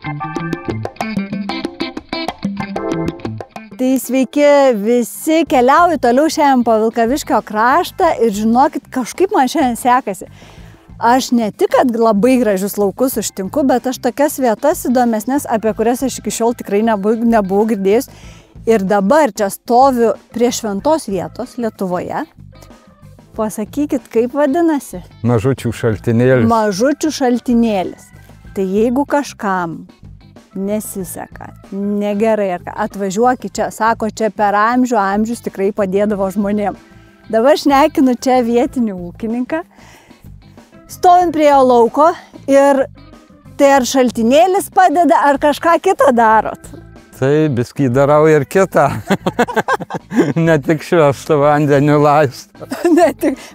Tai sveiki visi, keliauju toliau šiandien po Vilkaviškio kraštą ir žinokit, kažkaip man šiandien sekasi. Aš ne tik, kad labai gražius laukus užtinku, bet aš tokias vietas įdomesnės, apie kurias aš iki šiol tikrai nebuvau girdėjus. Ir dabar čia stoviu prie šventos vietos Lietuvoje. Pasakykit, kaip vadinasi? Mažučių šaltinėlis. Mažučių šaltinėlis. Tai jeigu kažkam nesiseka, negerai, atvažiuokit čia, sako, čia per amžius tikrai padėdavo žmonėm. Dabar šnekinu čia vietinį ūkininką. Stovim prie jo lauko ir tai ar šaltinėlis padeda, ar kažką kitą darot? Tai biskį darau ir kitą. Ne tik švestą vandenį laistą.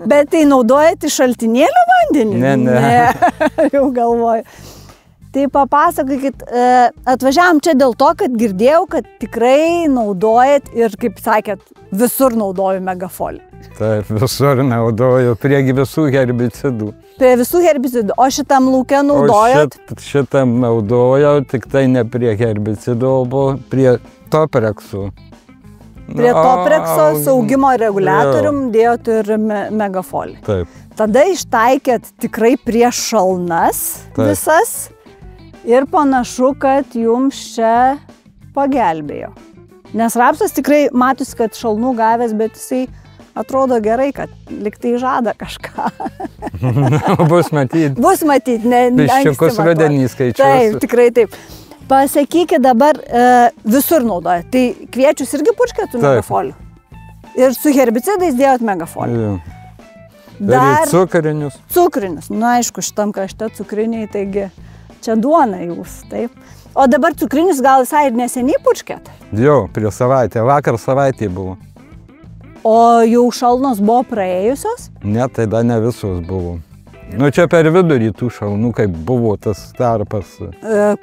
Bet tai naudojat iš šaltinėlio vandenį? Ne. Jau galvoju. Tai papasakokit, atvažiavam čia dėl to, kad girdėjau, kad tikrai naudojat ir, kaip sakėt, visur naudoju megafolį. Taip, visur naudoju, prie visų herbicidų. Prie visų herbicidų, o šitam lauke naudojat? O šitam naudojau, tik tai ne prie herbicidų, o prie topreksų. Prie toprekso saugimo reguliatorium dėjot ir megafolį. Taip. Tada ištaikėt tikrai prieš šalnas visas. Ir panašu, kad jums čia pagelbėjo. Nes rapsas tikrai matosi, kad šalnų gavęs, bet jisai atrodo gerai, kad liktai žada kažką. Bus matyt. Bus matyt, ne Piščiukus rudenį skaičiuosiu. Taip, tikrai taip. Pasakykit dabar, visur naudoja. Tai kviečius irgi purškėt su megafoliu? Ir su herbicidais dėjot megafoliu? Dar cukrinius. Cukrinius. Na, aišku, šitam krašte cukriniai, taigi čia duona jūs, taip. O dabar cukrinius gal visai ir neseniai purškėt? Jo, prie savaitę. Vakar savaitė buvo. O jau šalnos buvo praėjusios? Ne, tai dar ne visos buvo. Nu, čia per vidurį tų šalnų, kaip buvo tas tarpas.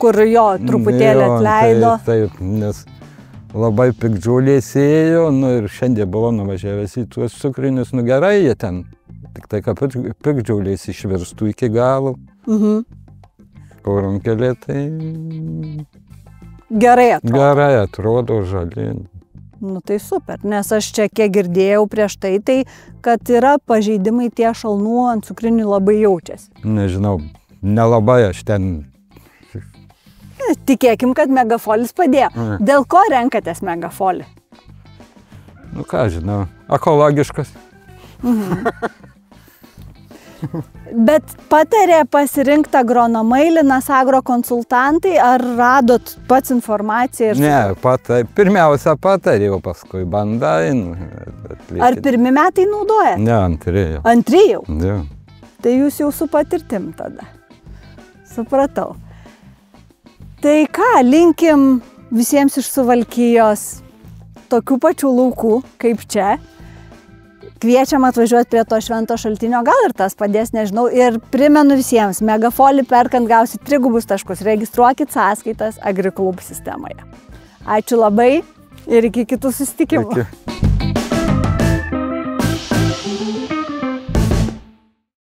Kur jo truputėlį atleido. Taip, nes labai piktžolės ėjo, nu ir šiandien buvo nuvažiavęs į tuos cukrinius, nu gerai jie ten. Tik tai, kad piktžolės išvirstų iki galo. Porunkelė tai gerai atrodo. Gerai atrodo, žali. Nu tai super, nes aš čia kiek girdėjau prieš tai, kad yra pažeidimai tie šalnų ant cukrinių labai jaučiasi. Nežinau, nelabai aš ten. Tikėkim, kad megafolis padėjo. Dėl ko renkatės megafolį? Nu ką žinau, ekologiškas. Bet patarė pasirinkti agronomai, Linas agrokonsultantai, ar radot pats informaciją? Ne, pirmiausia patarė, o paskui bandai. Ar pirmi metai naudoja? Ne, antri jau. Antri jau? Jo. Tai jūs jau su patirtim tada. Supratau. Tai ką, linkim visiems iš Suvalkijos tokių pačių laukų, kaip čia. Kviečiam atvažiuoti prie to švento šaltinio, gal ir tas padės, nežinau. Ir primenu visiems, megafolį perkant gausit 3 taškus. Registruokit sąskaitas Agriklub sistemoje. Ačiū labai ir iki kitų susitikimų.